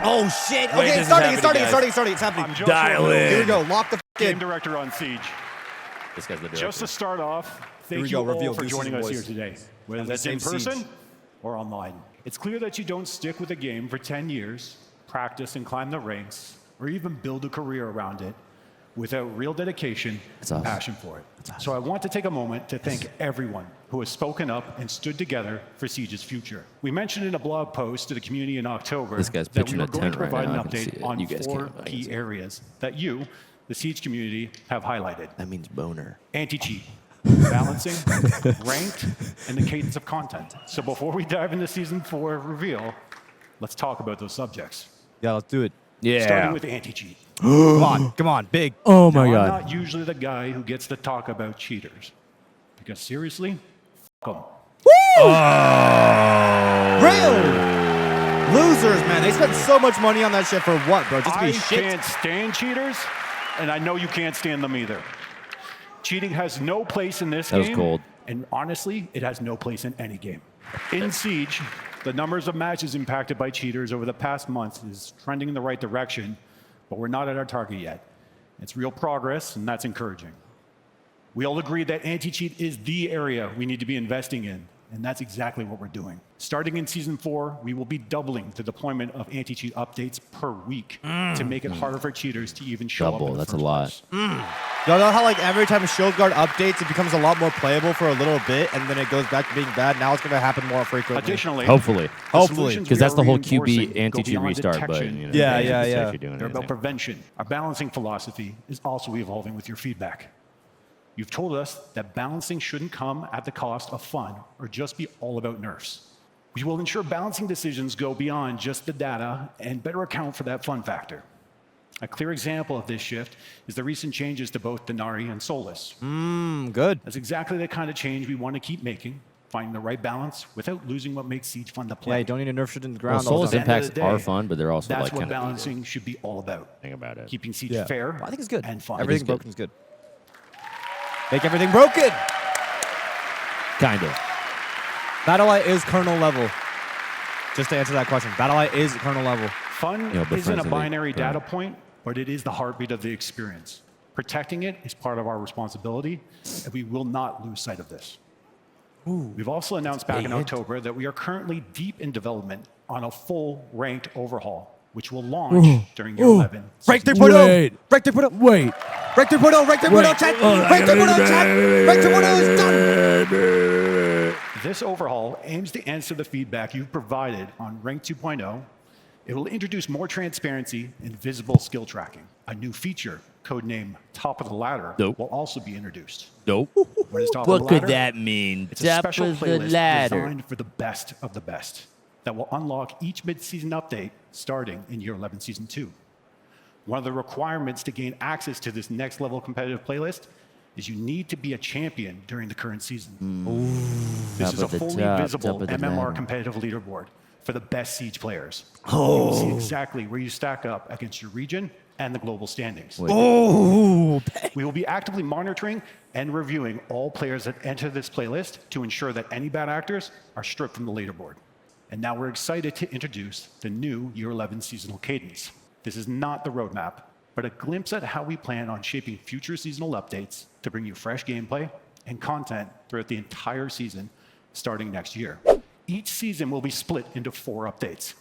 Oh, shit. Wait, Okay, this it's is starting. happening, It's guys. happening. Dial in. Here we go. Lock the Game in. director on Siege. This guy's the director. Just to start off, thank we you go. all Reveal for new joining season, us here boys. today, whether And we that's in save person Siege. or online. It's clear that you don't stick with a game for 10 years, practice and climb the ranks, or even build a career around it without real dedication and passion for it. So I want to take a moment to thank everyone who has spoken up and stood together for Siege's future. We mentioned in a blog post to the community in October This guy's that we pitching were a going to tent right provide now. I an can see update it. on You guys 4 can't, I can key see it. areas that you, the Siege community, have highlighted. That means boner. Anti-cheat, balancing, ranked, and the cadence of content. So before we dive into Season 4 reveal, let's talk about those subjects. Yeah, let's do it. Yeah. Starting with anti-cheat. Come on, big. Oh my Now, god. I'm not usually the guy who gets to talk about cheaters. Because seriously, f*** them. Real losers, man. They spent so much money on that shit for what, bro? Just to I be shit. can't stand cheaters, and I know you can't stand them either. Cheating has no place in this That was game. cold. And honestly, it has no place in any game. In Siege, the numbers of matches impacted by cheaters over the past months is trending in the right direction, but we're not at our target yet. It's real progress, and that's encouraging. We all agree that anti-cheat is the area we need to be investing in, and that's exactly what we're doing. Starting in Season 4, we will be doubling the deployment of anti-cheat updates per week to make it harder for cheaters to even show up in Double, the that's a first lot. place. Y'all know how like every time Shield Guard updates, it becomes a lot more playable for a little bit, and then it goes back to being bad. Now it's going to happen more frequently. Additionally, Hopefully. Hopefully. solutions Because we that's are the whole reinforcing QB go anti-cheat beyond restart button. detection You know, Yeah, if yeah, yeah. you're doing They're about anything. prevention. Our balancing philosophy is also evolving with your feedback. You've told us that balancing shouldn't come at the cost of fun or just be all about nerfs. We will ensure balancing decisions go beyond just the data and better account for that fun factor. A clear example of this shift is the recent changes to both Denari and Solus. Good. That's exactly the kind of change we want to keep making, finding the right balance without losing what makes Siege fun to play. Yeah, you don't need to nerf shit in the Well, ground. all the Solus time. At the end impacts of the are day, fun, but they're also That's like what kind of balancing should be all about. thing about it. Keeping Siege Yeah. fair I think it's good. and fun. Everything good. broken is good. Make everything broken. Kind of. Battle.eye is kernel level. Just to answer that question, Battle.eye is kernel level. Fun Yeah, but isn't a friends, binary they- data point, but it is the heartbeat of the experience. Protecting it is part of our responsibility, and we will not lose sight of this. We've also announced back in big. October that we are currently deep in development on a full ranked overhaul, which will launch during Year 11. Rank Season 3.0. Wait. Rank 3.0. Wait. Rank 3.0. Rank 3.0. Chat. Rank 3.0. Chat. Rank 3.0 is done. This overhaul aims to answer the feedback you've provided on Rank 2.0. It will introduce more transparency and visible skill tracking. A new feature, codenamed Top of the Ladder, Nope. will also be introduced. Nope. What is Top What of the could Ladder? that mean? It's a Top special of the playlist ladder. designed for the best of the best that will unlock each mid-season update starting in Year 11 Season 2. One of the requirements to gain access to this next level competitive playlist is you need to be a champion during the current season. This Top is a of the fully top, visible top of the MMR ladder. competitive leaderboard for the best Siege players. You will see exactly where you stack up against your region and the global standings. We will be actively monitoring and reviewing all players that enter this playlist to ensure that any bad actors are stripped from the leaderboard. And now we're excited to introduce the new Year 11 seasonal cadence. This is not the roadmap, but a glimpse at how we plan on shaping future seasonal updates to bring you fresh gameplay and content throughout the entire season starting next year. Each season will be split into 4 updates,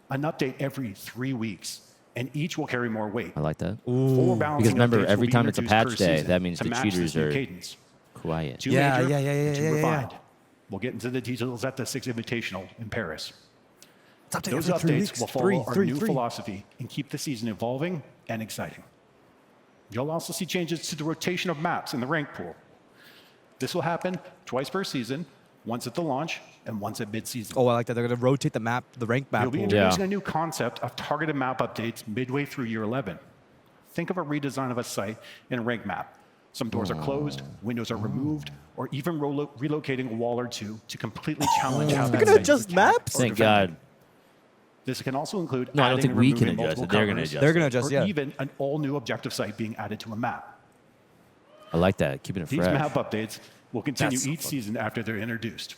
an update every 3 weeks, and each will carry more weight. I like that. 4 balancing Because remember, updates will every be time it's a introduced patch per day, season that means to the match cheaters this new are cadence. quiet. 2 Yeah, major, yeah, and 2 yeah. refined. We'll get into the details at the 6 Invitational in Paris. It's updated Those every 3 updates weeks. will follow our new philosophy and keep the season evolving and exciting. You'll also see changes to the rotation of maps in the rank pool. This will happen twice per season, once at the launch and once at mid-season. Oh, I like that. They're going to rotate the map, the rank map. You'll be pool. introducing a new concept of targeted map updates midway through Year 11. Think of a redesign of a site in a rank map. Some doors are closed, windows are removed, or even relocating a wall or two to completely challenge how They're that gonna site is adjust attacked maps? or Thank defended. God. This can also include No, I don't adding think and we can removing adjust multiple it. They're going to covers, adjust They're it. going to adjust, or yeah. even an all-new objective site being added to a map. I like that. Keeping it These fresh. map updates will continue That's so each fun. season after they're introduced.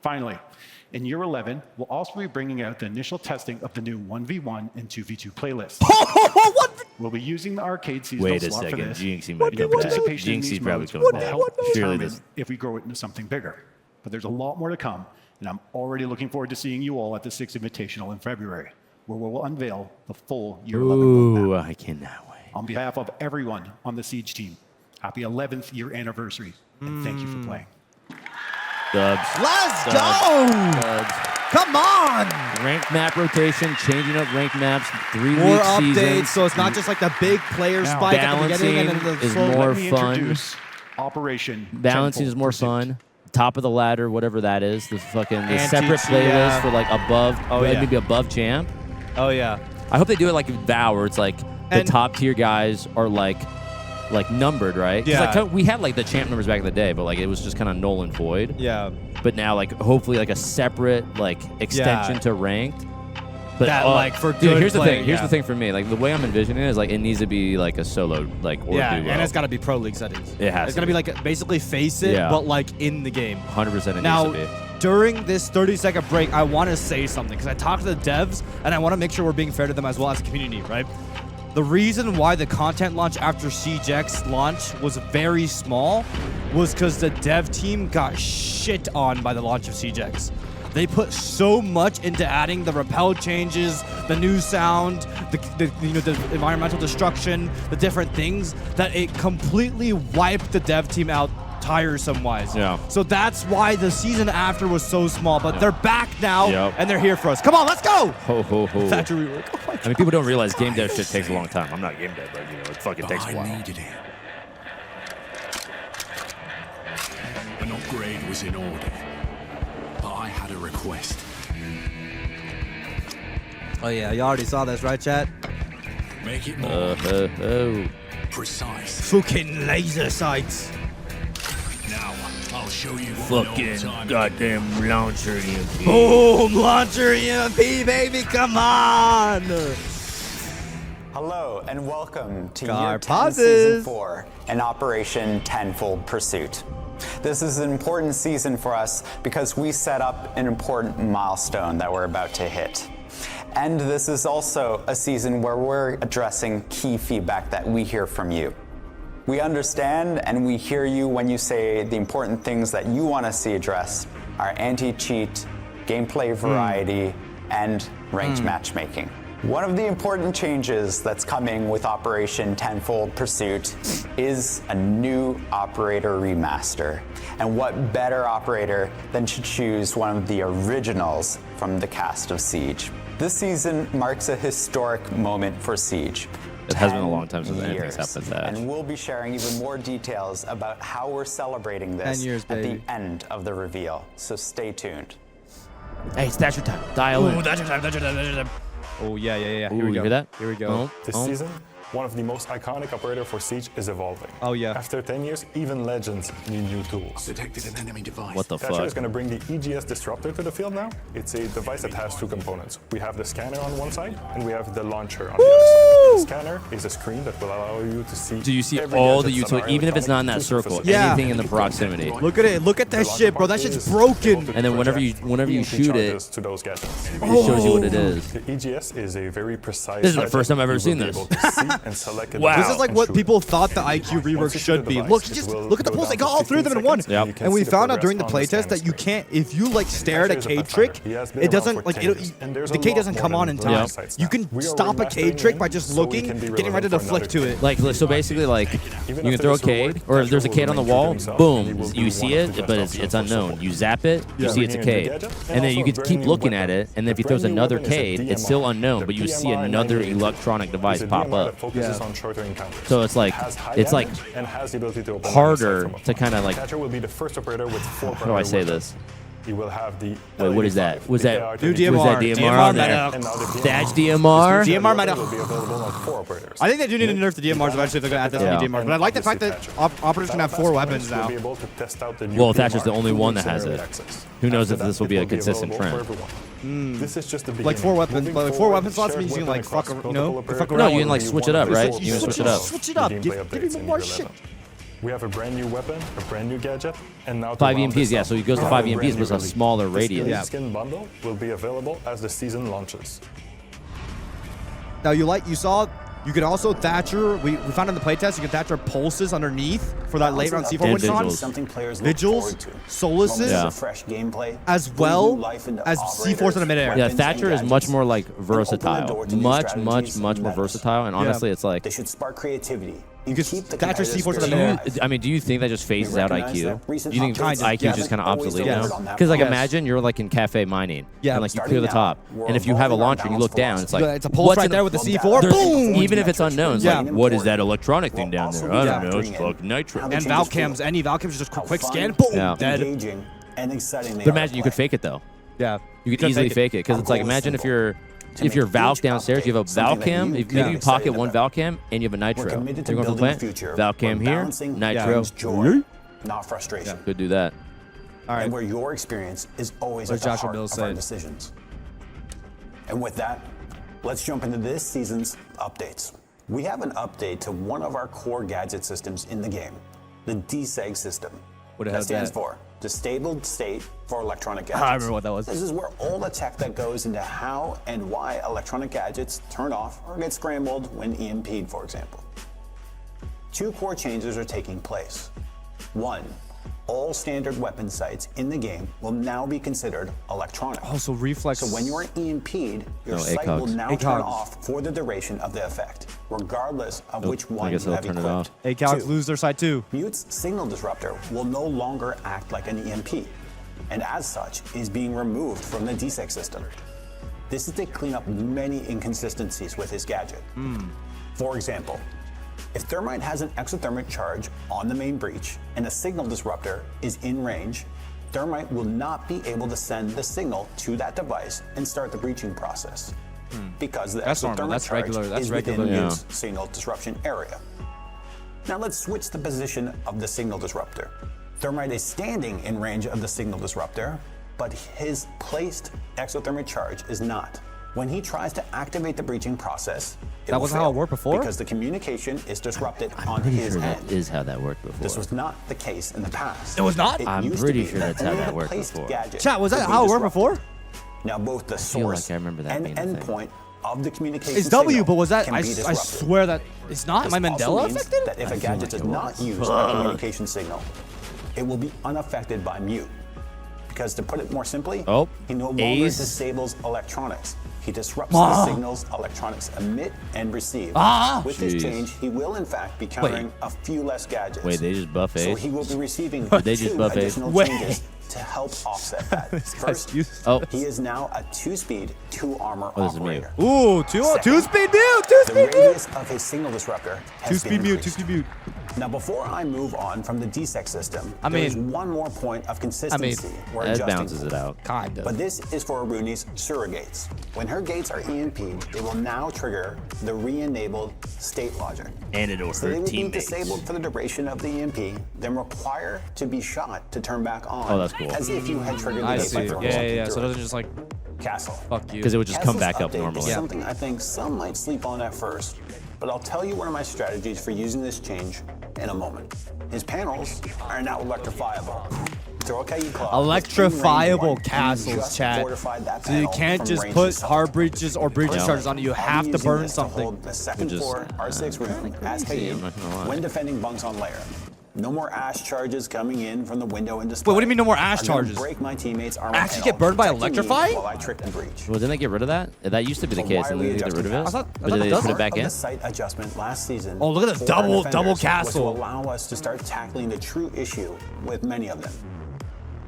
Finally, In year 11, we'll also be bringing out the initial testing of the new 1v1 and 2v2 playlist. We'll be using the arcade seasonal Wait a slot for second. this. Jinxie might be coming back. Participation in Jinxie's these probably modes coming will back. help Surely determine this. if we grow it into something bigger. But there's a lot more to come, and I'm already looking forward to seeing you all at the 6th Invitational in February, where we will unveil the full year 11 roadmap. Ooh, I cannot wait. On behalf of everyone on the Siege team, happy 11th year anniversary, and thank you for playing. Dubs. Let's Dubs. go! Dubs. Come on! Ranked map rotation, changing up ranked maps, 3-week More seasons. updates, so it's not just like the big player Now, spike at the beginning and then balancing the is slow. more Let me fun. introduce Operation Balancing is Tenfold more Pursuit. fun. Top of the ladder, whatever that is. The Anti-cheat, separate playlist yeah. for like above, Oh, yeah. maybe above champ. Oh, yeah. I hope they do it like Vow, where it's like the And- top tier guys are like numbered, right? 'Cause, Yeah. like, we had like the champ numbers back in the day, but like it was just kind of null and void. Yeah. But now like hopefully like a separate like extension Yeah. to ranked. But That, like, for dude, good here's the play, thing. Here's yeah. the thing for me. Like the way I'm envisioning it is like it needs to be like a solo like or Yeah, duo. and it's got to be pro league settings. It has It's to got to be like basically face it, Yeah. but like in the game. 100% it Now, needs to be. during this 30-second break, I want to say something because I talked to the devs, and I want to make sure we're being fair to them as well as a community, right? The reason why the content launch after Siege X launch was very small was because the dev team got shit on by the launch of Siege X. They put so much into adding the rappel changes, the new sound, the environmental destruction, the different things that it completely wiped the dev team out tiresome wise. Yeah. So that's why the season after was so small, but they're back now Yep. and they're here for us. Come on, let's go! Ho ho ho. Thatcher rework. Oh my I mean, people don't realize game dev shit takes a long time. I'm not game dev, but you know, it fucking takes a while. needed it. An upgrade was in order, but I had a request. Oh yeah, you already saw this, right, chat? Make it more Oh. precise. Fucking laser sights. Now, I'll show you what Fucking time goddamn launcher EMP. Boom! Launcher EMP, baby, come on! Hello and welcome to Car Year 10 pauses. Season 4 and Operation Tenfold Pursuit. This is an important season for us because we set up an important milestone that we're about to hit. And this is also a season where we're addressing key feedback that we hear from you. We understand and we hear you when you say the important things that you want to see addressed are anti-cheat, gameplay variety, and ranked matchmaking. One of the important changes that's coming with Operation Tenfold Pursuit is a new operator remaster. And what better operator than to choose one of the originals from the cast of Siege. This season marks a historic moment for Siege. It has been a 10 long time since anything's years. happened to that. And we'll be sharing even more details about how we're celebrating this 10 years, at baby. the end of the reveal. So stay tuned. Hey, it's Thatcher time. Dial in. Oh yeah. Here Ooh, we you go. hear that? Here we go. Oh, This oh. season, one of the most iconic operator for Siege is evolving. Oh, yeah. After 10 years, even legends need new tools. detected an enemy device. What the Thatcher is fuck? going to bring the EGS disruptor to the field now. It's a device that has two components. We have the scanner on one side, and we have the launcher on the other side. The scanner is a screen that will allow you to see. Do you see every all the gadget on utility, our even if it's not in that electronic circle? facility. Yeah. Anything in the proximity. Look at it. Look at that The shit, bro. launcher That part shit's is broken. able to And then whenever you project shoot it, charges to those gadgets. It shows you what it is. The EGS is a very precise. This is the gadget. first time I've ever You will seen be this. able to see and select a Wow. device This is like and what shoot people it. thought the IQ rework Once you should shoot be. the Look, device, just it will look at the go pulls. They down got all to three of them in 15 one. seconds. Yep. You can And we see the found out progress during the on playtest scanner that you screen. can't, if you like stare at a Thatcher is cade Pathfinder. trick, He has been it around doesn't for like 10 it, years, and there's the a cade lot doesn't more come than on in the time. websites You now. can We are stop a remastering cade trick by it just so we looking, can be getting ready relevant to for flick another to it. Like, so basically, like, you Even can after throw a this rework, cade, or if there's a Thatcher cade on the will wall, remain true to himself, and he boom, will be you one see of the it, but best it's options for unknown. someone. You zap it, you Yeah. see it's a Bringing in the cade. gadget, And then also you a can brand keep new looking at weapon. it, and then if The he throws brand new another weapon is a cade, it's DMR. still unknown, The but you see DMR another 980 electronic device is a pop DMR up. that focuses on shorter encounters. So it's like, It has high it's like damage and has the ability to open harder line of sight from to afar. kinda like- Thatcher will be the first operator with four How do I say this? You will have the Wait, what is that? LED5, Was the that AR-22, New DMR. was that DMR DMR on there? meta. and now the Thatch This DMR? new DMR weapon meta. will be available on 4 operators. I think they do need to nerf the DMRs eventually if they're going to add this Yeah. new DMRs. But I like the fact that operators can have 4 weapons now. Well, Thatcher's the only one that has it. Who knows if this will be a consistent trend? This is just the Like 4 weapons, but like 4 weapon slots means you can like fuck, fuck No, around. you can like switch it up, right? You can switch it up. Switch it up. Give me more shit. We have a brand new weapon, a brand new gadget, and now 5 round EMPs, this yeah, up, so he goes to we 5 have a EMPs, brand but it's new a release. smaller The radius. skin bundle will be available as the season launches. Now you saw, you can also Thatcher, we found in the playtest, you can Thatcher pulses underneath for that late round C4 And win con. vigils. Something players look Vigils, forward to. Solaces, Yeah. Fresh gameplay, as breathe well new life into as operators, C4s in the midair. weapons, Yeah, and Thatcher is much gadgets, more like and open the versatile. door to new Much strategies more and metas. versatile. And honestly, it's like, They should spark creativity. You could keep the Thatcher competitive C4s in the spirit midair. alive. I mean, do you think that just phases out recognize IQ? that recent Do you think updates IQ is just haven't kind of always obsolete delivered now? on that Because like promise. imagine you're like in cafe mining, Yeah. and like you Starting clear the now, top, we're and if you have a evolving our launcher and you look down, balanced it's like It's a pulse what's right in there the- with the Well, C4. there's- Boom! Even if it's unknown, it's Yeah. like what is that electronic thing down there? I don't know. It's Yeah. fucking nitro. How the And changes Valcams, feel. any Valcams, just How quick fun, scan, boom, Yeah. dead. engaging, and exciting they But are to imagine you could play. fake it though. Yeah. You could easily fake it because it's like imagine if you're Valk downstairs, you have a Valcam. If maybe you pocket one Valcam and you have a We're Nitro. committed to You're going for building a plant. future Valcam where here, balancing Nitro. brings joy, not frustration. Could do that. All right. And where your experience is always What at the Joshua heart Mills of our said. decisions. And with that, let's jump into this season's updates. We have an update to one of our core gadget systems in the game, the DSEG system. What the hell that is stands that? for Disabled State for Electronic Gadgets. I remember what that was. This is where all the tech that goes into how and why electronic gadgets turn off or get scrambled when EMP'd, for example. Two core changes are taking place. One, all standard weapon sights in the game will now be considered electronic. Oh, so reflex. So when you're EMP'd, your No, sight will ACOGs. now ACOGs. turn off for the duration of the effect, regardless of Oh, which I one guess you it'll have turn it equipped. off. ACOGs Two, lose their side too. Mute's signal disruptor will no longer act like an EMP, and as such is being removed from the DSEG system. This is to clean up many inconsistencies with his gadget. For example, if Thermite has an exothermic charge on the main breach and a signal disruptor is in range, Thermite will not be able to send the signal to that device and start the breaching process. Because the That's normal. exothermic That's charge regular. That's is regular. within Yeah. Mute's signal disruption area. Now let's switch the position of the signal disruptor. Thermite is standing in range of the signal disruptor, but his placed exothermic charge is not. When he tries to activate the breaching process, That wasn't how it worked before? because the communication is disrupted on Pretty his sure that end. is how that worked before. This was not the case in the past. It was not? It I'm used to pretty be sure that's how only that the worked placed before. gadget Chat, was could that be how it worked disrupted. before? Now both the feel like source I remember that and being a thing. endpoint of the communication It's W, signal but was that? can I be disrupted. swear that it's not. Am I This also Mandela means affected? that if a feel gadget like does it not was. use a communication signal, it will be unaffected by mute. Because to put it more simply, Oh, he no longer Ace. disables electronics. He disrupts Ah. the signals electronics emit and receive. Ah. With Jeez. this change, he will in fact be countering a few less gadgets. Wait, they just buff So Ace? he will be receiving They just two buff Ace? additional Wait. changes to help offset that. First, Oh, he is now a 2-speed, 2-armor Oh, this is mute. operator. Ooh, two Second, speed mute, two The speed mute. radius of his signal disruptor has Two speed been mute, two increased. speed mute. Now, before I move on from the DSEC system, I there is mean- one more point of consistency we're that adjusting bounces for. it out. Kind of. But this is for Aruni's surrogates. When her gates are EMP'd, they will now trigger the re-enabled state logic. And it'll So they hurt will be teammates. disabled for the duration of the EMP, then require to be shot to turn back on. Oh, that's cool. As if you had triggered the I gate see. by Yeah, throwing yeah, something yeah. So through it it. doesn't just like Castle. fuck you. because it would just come Castle's back up update normally. is something I think some might sleep on at first, but I'll tell you one of my strategies for using this change in a moment. His panels are now electrifiable. Throw a KU club Electrifiable within range of one, and you castles, just chat. fortified that So you panel can't from just range put itself. hard breaches or breaches Yeah. charges on it. You I'll have be to using burn this to something. hold the second Which is, floor R6 room as crazy, KU I'm not gonna lie. when defending bunks on layer. No more ash charges coming in from the window and display. Wait, what do you mean no more ash I'm gonna charges? Break my teammates' armor Actually panel, get burned by protecting me electrify? While I trick and breach. Well, didn't they get rid of that? That used to be the So case, why and are we then they get rid of adjusting it. that? I thought But did that they does put it Part back of in? the site adjustment last season. Oh, look at the for our double defenders castle. was to allow us to start tackling the true issue with many of them.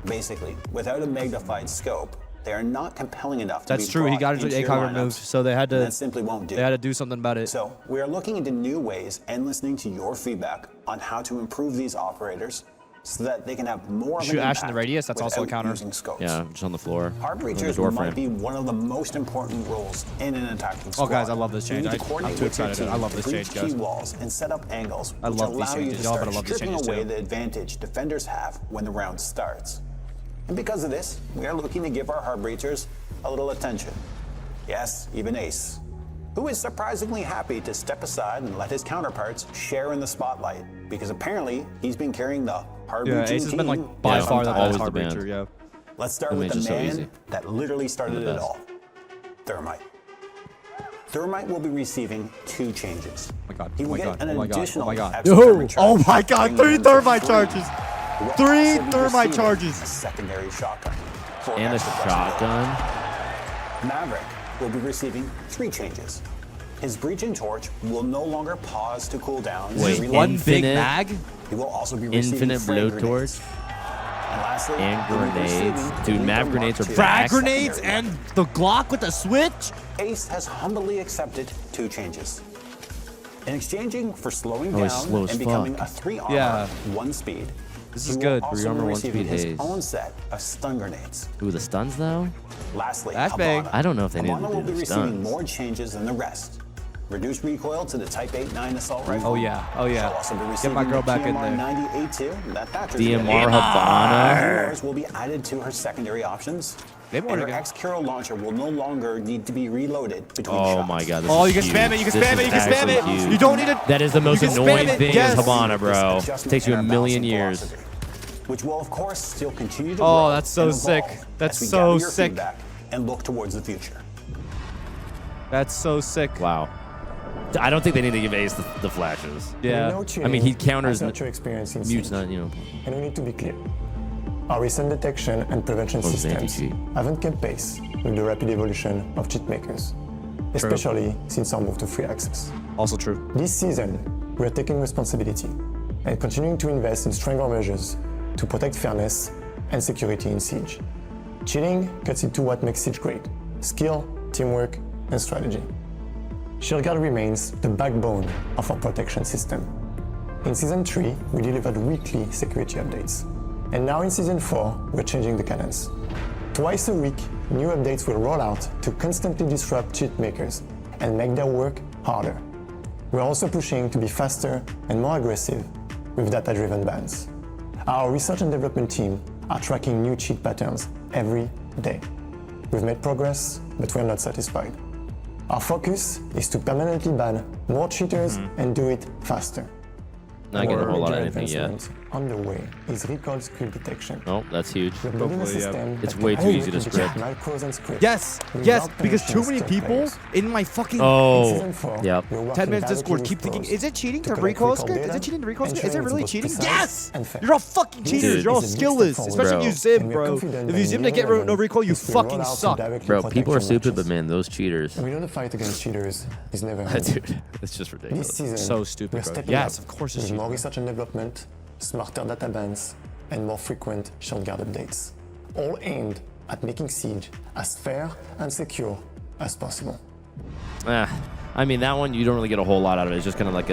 Basically, without a magnified scope, they are not compelling enough to That's be true. He brought got his into your ACOG lineups, removed, so they had and to. that simply won't do. They had to do something about it. So we are looking into new ways and listening to your feedback on how to improve these operators so that they can have more of Shoot an Ash in the impact radius, that's also a without counter. using scopes. Yeah, just on the floor. Hard on the breachers door might frame. be one of the most important roles in an attacking squad. Oh, guys, I love this You change. need to I'm coordinate too with your excited. team I love to this breach change, guys. key walls and set up angles I which love these allow you changes. to Y'all start better love these stripping changes, away too. the advantage defenders have when the round starts. And because of this, we are looking to give our hard breachers a little attention. Yes, even Ace. who is surprisingly happy to step aside and let his counterparts share in the spotlight, because apparently he's been carrying the hard Yeah, reaching Ace has team been like by Yeah, far the always best the hard band. reacher. Yeah. Let's start That with makes the it so man easy. that literally started The it best. all, Thermite. Thermite will be receiving 2 changes. Oh my God, He oh will my get God, an oh my God, additional oh my God. exothermic Oh charge, my God, bringing 3 him to thermite 3. charges. He will 3 also be thermite receiving charges. A secondary shotgun. for And a extra flexibility. shotgun. Maverick will be receiving 3 changes. His breaching torch will no longer pause to cool down. and Wait, reload. One big Infinite- mag? He will also be receiving Infinite frag blowtorch grenades. And lastly, and he'll be grenades. receiving Dude, the Mav Reaper grenades are Mark II. Frag Back. grenades and the Glock with the switch? Ace has humbly accepted 2 changes. In exchanging for slowing Oh, he's down slow as and becoming fuck. a 3 armor, Yeah. 1 speed. This he is will good. also 3 armor, be 1 receiving speed his haze. own set of stun grenades. Ooh, the stuns though? Lastly, That's big. Habana. I don't know if they need to Habana do will be the receiving stuns. more changes than the rest. Reduced recoil to the Type 8-9 assault rifle. Oh, yeah. Oh, yeah. She'll also be Get receiving my girl the back in PMR there. 90A2 that Thatcher's DMR getting. Habana. Yours will be added to her secondary options. They want And to her go. X-Curo launcher will no longer need to be reloaded between Oh shots. my god. This Oh, is you can huge. spam it, you can This spam it, is you can spam actually it. huge. You don't need it. That is the most You can annoying spam it, thing yes. is Habana, bro. Adjustment Takes you in a our million balancing years. velocity, which will of course still continue to Oh, grow that's so and sick. evolve That's as we so gather your sick. feedback and look towards the future. That's so sick. Wow. I don't think they need to give Ace the flashes. Yeah. No cheating I mean, he counters as your experience in mutes, Siege. not, you know. And we need to be clear. Our recent detection and prevention Or systems anti-cheat. haven't kept pace with the rapid evolution of cheat makers, especially since our move to free access. Also true. This season, we are taking responsibility and continuing to invest in stronger measures to protect fairness and security in Siege. Cheating cuts into what makes Siege great: skill, teamwork, and strategy. Shield Guard remains the backbone of our protection system. In Season 3, we delivered weekly security updates. And now in Season 4, we're changing the cadence. Twice a week, new updates will roll out to constantly disrupt cheat makers and make their work harder. We're also pushing to be faster and more aggressive with data-driven bans. Our research and development team are tracking new cheat patterns every day. We've made progress, but we're not satisfied. Our focus is to permanently ban more cheaters and do it faster. Not getting a Our whole lot of major anything yet. advancement on the way is recall script detection. Oh, that's huge. We're building a Hopefully, yeah. system It's that way can too accurately easy to detect script. macros and scripts Yes, without yes, because too permissions many to people players. in my fucking In Oh, Season 4, yep. we're working 10 minutes directly Discord with keep thinking, pros is it cheating to collect recoil recall script? Is data it cheating to recoil and script? Is it ensure really it's both cheating? precise Yes! and fair. You're all fucking This cheaters. is You're all a big step skillless, forward. especially if you Bro. Zim, And we're bro. confident If you that Zim in to get year no recoil, you this will roll fucking out to suck. directly Bro, protect people are your stupid, but matches. man, those cheaters. And we know the fight against cheaters is never ending. Dude, it's just This ridiculous. season, So stupid, we're bro. stepping Yes, up of course it's with more stupid. research and development, smarter data bans, and more frequent Shield Guard updates, all aimed at making Siege as fair and secure as possible. I mean, that one, you don't really get a whole lot out of it. It's just kind of like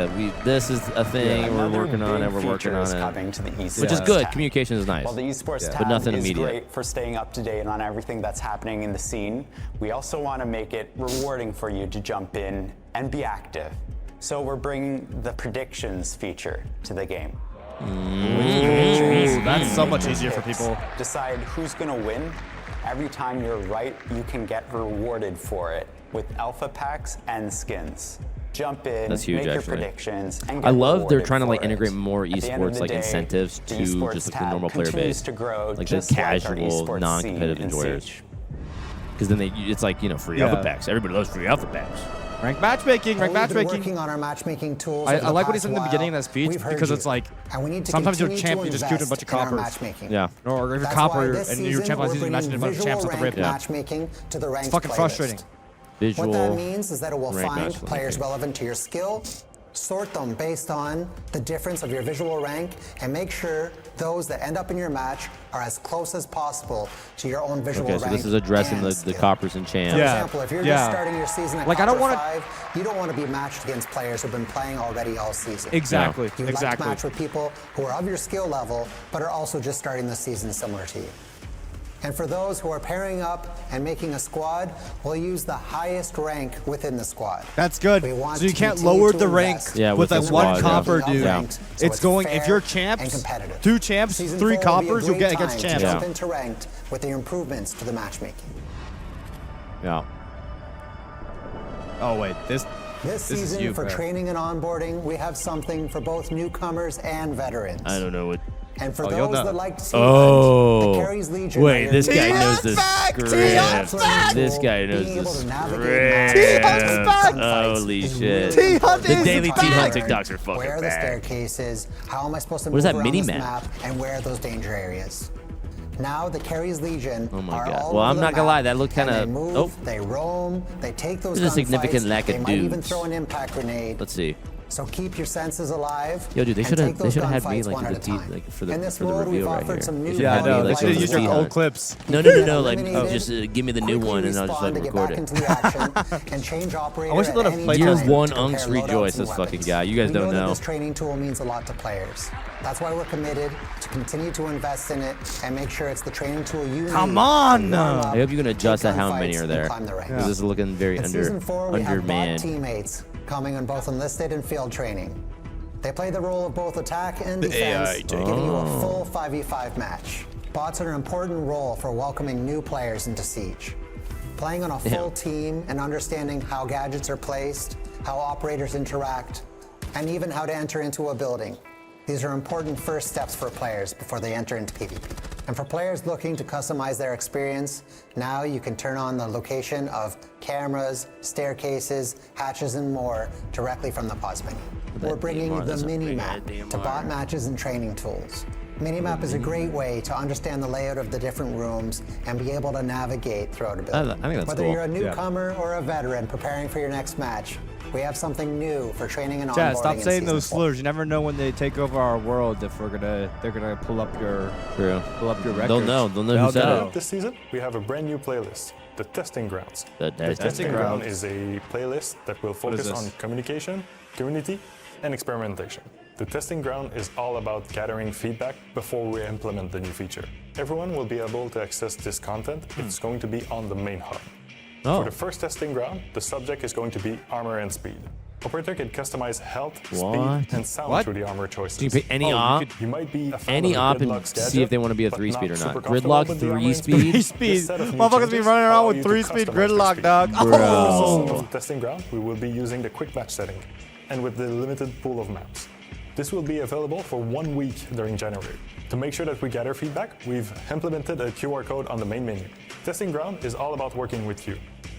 this is a thing, we're Another working on big it, we're working feature on is it. coming to the esports Which is good. tab. Communication is nice. While the esports But tab nothing is immediate. great for staying up to date on everything that's happening in the scene, we also want to make it rewarding for you to jump in and be active. So we're bringing the predictions feature to the game. Ooh, that's so much easier for people. Decide who's going to win. Every time you're right, you can get rewarded for it with alpha packs and skins. Jump in, That's huge, make your actually. predictions, and get I love they're rewarded trying to like for it. integrate more At the end of esports the like day, incentives the to esports just like the tab normal player continues base, to grow, like the just like our casual, esports non-competitive scene in enjoyers. Siege. Because then it's like free Yeah. alpha packs. Everybody loves free alpha packs. Rank matchmaking, rank We've been matchmaking. working on our matchmaking tools. I over the like what he past said in the while. beginning of that speech We've heard because you, it's like and we need to sometimes you're a continue champ, to you just shoot a bunch of invest in our coppers. matchmaking. Yeah. Or if you're a That's copper why and this you're season champ last we're season, imagine bringing a bunch of champs off the rip. visual rank matchmaking to the ranked It's fucking playlist. frustrating. Visual. What that means is that it will rank find matchmaking. players relevant to your skill, sort them based on the difference of your visual rank, and make sure those that end up in your match are as close as possible to your own visual Okay, rank. so this is addressing and the skill. coppers and champs. For Yeah. example, if you're Yeah. just starting your season at Like, I don't Copper wanna- 5, you don't want to be matched against players who've been playing already all season. Exactly, You'd like to exactly. match with people who are of your skill level, but are also just starting the season similar to you. And for those who are pairing up and making a squad, we'll use the highest rank within the squad. That's good. We want So you to can't continue lower to the rank invest Yeah, with with a the one squad, yeah. copper Being dude. outranked, so It's it's going, fair if you're and champs, competitive. 2 champs, Season 3 4 will be a coppers, you'll great get against time champs. to Yeah. jump into ranked with the improvements to the matchmaking. Yeah. Oh wait, this This is season, you, for bro. training and onboarding, we have something for both newcomers and veterans. I don't know what. And for you'll those know. that like to see Oh. the Carries Legion. Wait, are this your guy new knows the fact. script. T-Hunt's This guy knows being able the to navigate script. maps, Holy is shit. really T-Hunt The is daily back. T-Hunt TikToks are fucking Where are the back. staircases? How am I supposed to What is move that around mini this map? map? And where are those danger areas? Now the Carries Legion Oh my are God. all Well, over I'm the not gonna map, lie, that looked and kinda- They move, oh. they roam, they take those There's a significant gunfights, lack of they might even dudes. throw an impact grenade. Let's see. So keep your senses alive. Yo, dude, they and should have take those had me gunfights like one the at a time. like for the In this for the mode, reveal we've right offered here. some They new should Yeah, I have me, know. quality They like, should have with used the your T-Hunt. old clips. No, like Eliminated, just give me the new quickly one and I'll just respawn like to get record back it. into the action and change operator I wish at they let any him play Year time one, to compare Unks loadouts rejoice, and this fucking weapons. guy. You guys We don't that know. This training tool means a lot to players. That's why we're committed to continue to invest in it and make sure it's the training tool you need. Come on! to warm up, I hope you can adjust take at how many gunfights, are and there. climb the ranks. This is looking very In Season 4, we have bot undermanned. teammates coming on both enlisted and field training. They play the role of both attack and defense, giving you a full 5v5 match. Bots are an important role for welcoming new players into Siege. Playing on a full team and understanding how gadgets are placed, how operators interact, and even how to enter into a building. These are important first steps for players before they enter into PvP. And for players looking to customize their experience, now you can turn on the location of cameras, staircases, hatches, and more directly from the pause menu. We're bringing DMR, the that's a big mini-map ass to DMR. bot matches and training tools. Minimap is a great way to understand the layout of the different rooms and be able to navigate throughout a building. I think that's Whether cool. you're a newcomer or a veteran preparing for your next match, we have something new for training and Chad, onboarding stop in saying Season those 4. slurs. You never know when they take over our world if they're gonna pull up your True. records. They'll know who said know. it. This season, we have a brand new playlist, the Testing Grounds. The Testing Ground. Ground is a playlist that will focus this? on communication, community, and experimentation. The Testing Ground is all about gathering feedback before we implement the new feature. Everyone will be able to access this content. It's going to be on the main hub. Oh. For the first Testing Ground, the subject is going to be armor and speed. Operator can customize health, What? speed, and sound What? through the armor choices. You can pick any op, You might be a fan any of the op, and Gridlock's see if gadget, they want to be a but 3-speed or super not. comfortable Gridlock with the armor 3-speed. and speed. 3-speed. This set of new Motherfuckers be changes running around allow with you to 3-speed customize their gridlock, speed. dog. For the Bro. system of Testing Ground, we will be using the quick match setting and with the limited pool of maps. This will be available for 1 week during January. To make sure that we gather feedback, we've implemented a QR code on the main menu. Testing Ground is all about working with you.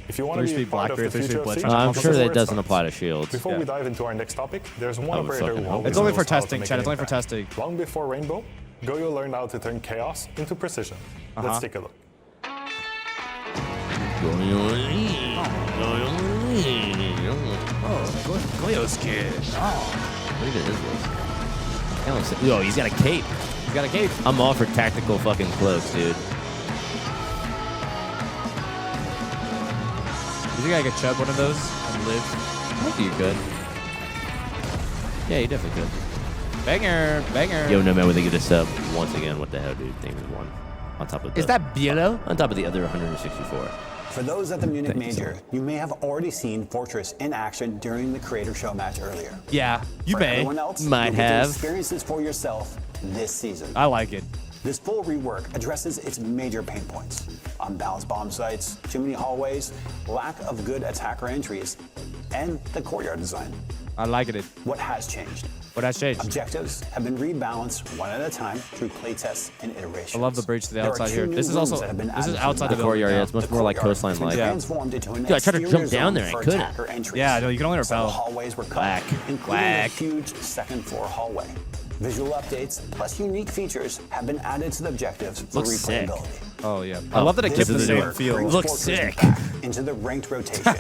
If you want to be a 3-speed part of the Blackbeard, future 3-speed of Siege, Bloodshot. I'm this sure is that where it doesn't starts. apply to shields. Before Yeah. we dive into our next topic, there's one I would operator fucking who hope always It's only knows for how to testing, make Chad. an It's only for impact. testing. Long before Rainbow, Goyo learned how to turn chaos into precision. Let's take a look. Goyo's kid. What even is this? Kinda looks like- Yo, he's got a cape. He's got a cape. I'm all for tactical fucking cloaks, dude. You think I could chug one of those and live? I think you could. Yeah, you definitely could. Banger, banger. Yo, no man, when they get this up once again, what the hell, dude? Thing is one on top of the. Is that Bielo? on top of the other 164? For those at the Munich Thank you so Major, much. you may have already seen Fortress in action during the Creator Show match earlier. Yeah, you For may. everyone else, Might you get to have. experience this for yourself this season. I like it. This full rework addresses its major pain points: unbalanced bomb sites, too many hallways, lack of good attacker entries, and the courtyard design. I like it. What has changed? What has changed? Objectives have been rebalanced one at a time through playtests and iterations. I love the bridge to the There are outside 2 here. new This is rooms also that have been this is added outside to the courtyard, yeah, it's building. much more like courtyard coastline has been like. transformed into an Dude, I tried to exterior jump down zone there, I for couldn't. attacker entries. Yeah, no, you can only Some repel. hallways were cut, Whack, including whack. a huge second floor hallway. Visual updates plus unique features have been added to the objectives for Looks sick. replayability. Oh yeah. I love that it This kept the rework same feel. brings Looks Fortress sick. back into the ranked rotation,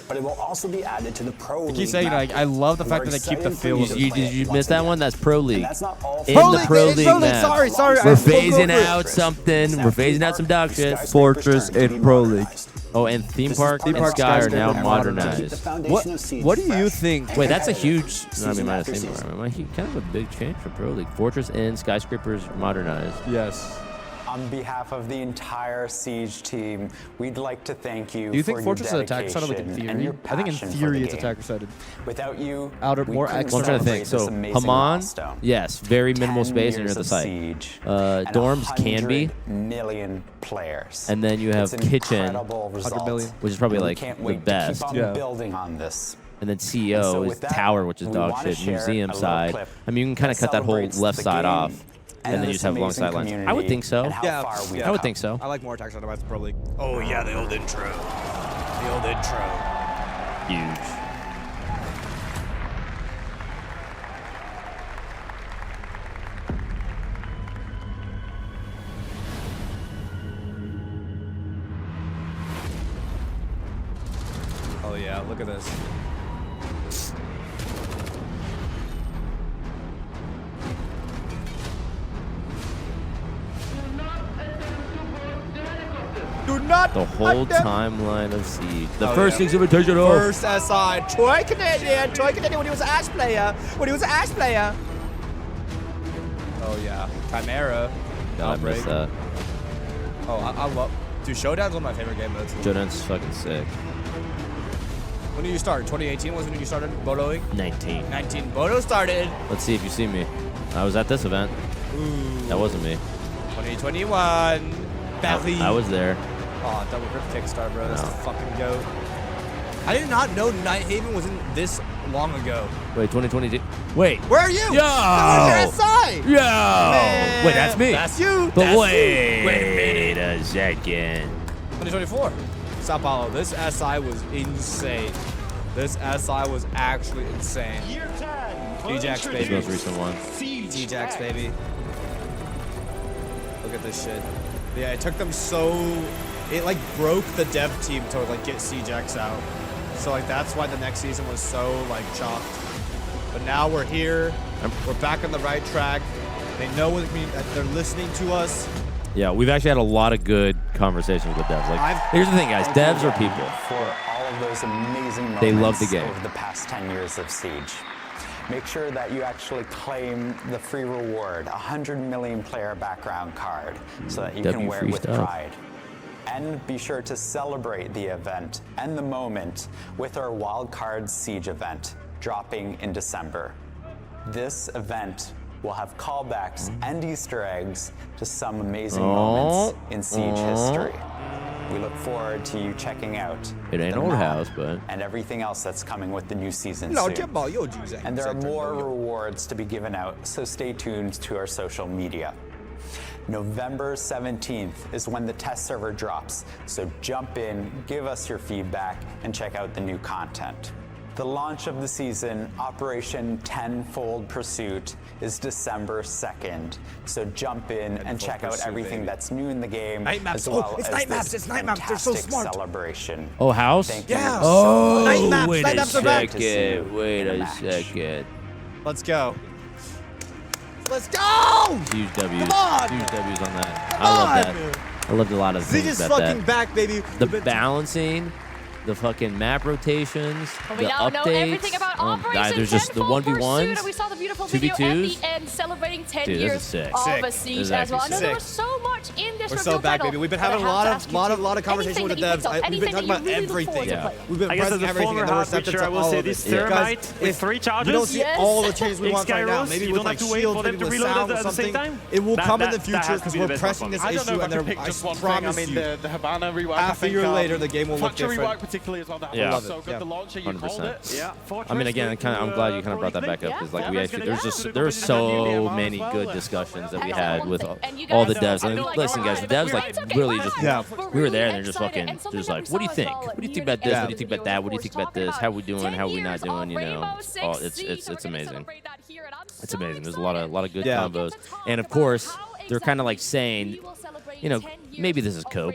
but it will also be added to the Pro League. keep saying, map. like, I love the fact We're that they keep the excited for feel you of to it. You, play did you once miss that again. one? That's Pro And League. that's not all In for the you. Pro League map. Sorry. We're I phasing spoke over out it. something. We're phasing out some dog shit. Fortress and Pro League. Oh, and Theme This is Park part and of Sky are Skyscraper now Network to keep the modernized. foundation of Siege What do you fresh think? and Wait, that's a competitive huge. I mean, season minus after Theme season. Park. Kind of a big change for Pro League. Fortress and Skyscrapers modernized. Yes. On behalf of the entire Siege team, we'd like to thank you. Do you think for Fortress is your attacker sided like in dedication and your theory? I think in passion for theory the it's game. attacker sided. Without you, Outer, we more couldn't extra. I'm trying to think. celebrate So this amazing Haman, milestone. yes, very minimal 10 space and you're years at the of site. Siege, Dorms can be. 100 million players. And then you have It's an kitchen, incredible result, million. which is probably and we like can't the wait best. To keep on building on this. And then And CEO so is with that, Tower, which is we dog wanna shit, share museum a little side. clip I mean, you can kind of that cut that whole celebrates left the side game off, and then you this just have long amazing sidelines. I would community think so. and how far we've I would come. think so. I like more attacker sided Pro League. Oh yeah, the old intro. The old intro. Huge. Oh yeah, look at this. Do not The whole timeline of Siege. The Oh, first yeah. thing's invitational. First SI, Troy Canadian when he was an Ash player. Oh yeah, Chimera. God, I missed that. Oh, I love. Dude, Showdown's one of my favorite game modes. Jodan's fucking sick. When did you start? 2018 was when you started Bodoing? 19. 19. Bodo started. Let's see if you see me. I was at this event. Ooh. That wasn't me. 2021. Belly. I was there. Oh, double grip kickstart, bro. That's No. a fucking goat. I did not know Nighthaven was in this long ago. Wait, 2022. Wait. Where are you? Yo! That was SI. Yo! Man, Wait, that's me. That's you. But That's wait, you. Wait a minute. a second. 2024. Sao Paulo. This SI was insane. This SI was actually insane. T-Jax, The baby. most recent one. T-Jax, baby. Look at this shit. Yeah, it took them so... It, like, broke the dev team to, like, get C-Jax out. So, like, that's why the next season was so, like, chopped. But now we're here. We're back on the right track. They know what they're listening to us. Yeah, we've actually had a lot of good conversations with devs. Like, here's the thing, guys. Devs are people. For all of those amazing moments They love the game. over the past 10 years of Siege. Make sure that you actually claim the free reward, 100 million player background card, so that you can wear it with pride. And be sure to celebrate the event and the moment with our Wildcard Siege event, dropping in December. This event will have callbacks and Easter eggs to some amazing moments in Siege history. We look forward to you checking out It ain't the old map house, but and everything else that's coming with the new season No, soon. And there are more rewards to be given out, so stay tuned to our social media. November 17th is when the test server drops, so jump in, give us your feedback, and check out the new content. The launch of the season, Operation Tenfold Pursuit, is December 2nd, so jump in and check out everything that's new in the game, Night maps. as well Oh, it's as night maps. this It's night maps. They're so fantastic smart. celebration. Oh, house? Thank you Yeah. Oh, Night maps. wait Night a maps are back. second. Wait in the a match. second. Let's go. Let's go! Huge W's. Come on! Huge W's on that. Come I love on! that. I loved a lot of Siege things is about fucking that. back, baby. The We've been- balancing, the fucking map rotations, We the now updates. know everything about Operation God, there's just the Tenfold 1v1s. Pursuit, and we saw the beautiful video at 2v2s. the end celebrating 10 Dude, this years is sick. of Sick. a This siege is as well. I actually know there sick. was so much in this We're reveal so back, title, baby. We've been but I having a have lot to of ask you two, conversation with the anything devs. that you picked up, We've been talking anything about that you really look everything. forward to playing. We've been I guess pressing as a everything, former and then we're hard accepting feature, I to will all say of this it. Thermite Guys, with if 3 charges. we don't see Yes. all the changes we In want right now, Skyros, maybe you with don't like have to wait shields, for maybe them to with reload sound it or at the same something. time. It will come in the That future has to because be we're the best pressing one. this I don't know issue, if I and could there, pick I just one thing. promise I mean, you, the Havana rework. half a year later, the game will look Thatcher different. rework particularly as well. That Yeah. was so good. Yeah. The launcher, you called 100%. it. Yeah. I mean, again, I'm glad you kind of brought that back up because, like, we actually there's so many good discussions that we had with all the devs. And listen, guys, the devs like really just we were there and they're just fucking just like, what do you think? What do you think about this? What do you think about that? What do you think about this? How we doing? How we not doing? You know, oh, it's amazing. It's amazing. There's a lot of good combos, and of course, they're kind of like saying, you know, maybe this is cope,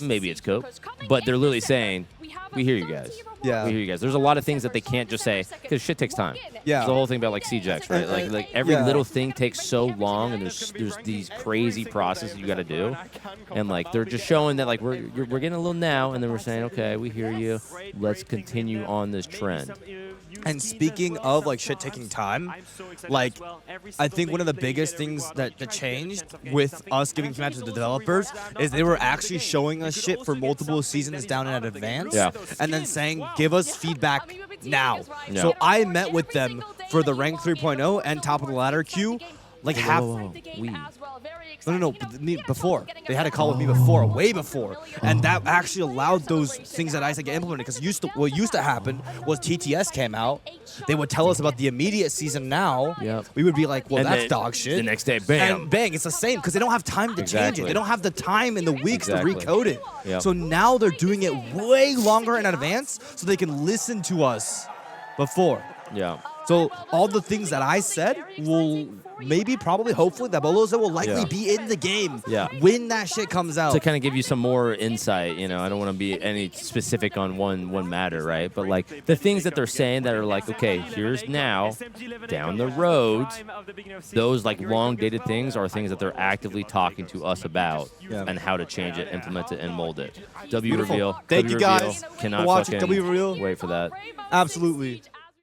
maybe it's cope, but they're literally saying, we hear you guys. Yeah. We hear you guys. There's a lot of things that they can't just say because shit takes time. Yeah. It's the whole thing about like CJX, right? Like every little thing takes so long, and there's these crazy processes you got to do, and like they're just showing that like we're getting a little now, and then we're saying, okay, we hear you. Let's continue on this trend. And speaking of like shit taking time, like I think one of the biggest things that changed with us giving feedback to the developers is they were actually showing us shit for multiple seasons down in advance, and then saying, give us feedback now. So I met with them for the rank 3.0 and top of the ladder queue, like before. They had a call with me before, way before. And that actually allowed those things that I said get implemented. Because what used to happen was TTS came out. They would tell us about the immediate season now. We would be like, well, that's dog shit. The next day, bam. And bang, it's the same because they don't have time to change it. They don't have the time in the weeks to recode it. So now they're doing it way longer in advance so they can listen to us before. So all the things that I said will probably, hopefully, that Bolo said will likely be in the game when that shit comes out. To kind of give you some more insight, you know, I don't want to be any specific on one matter, right? But like the things that they're saying that are like, okay, here's now, down the road, those like long dated things are things that they're actively talking to us about and how to change it, implement it, and mold it. W reveal. Thank you guys. Cannot for watching fucking W reveal. wait for that. Absolutely.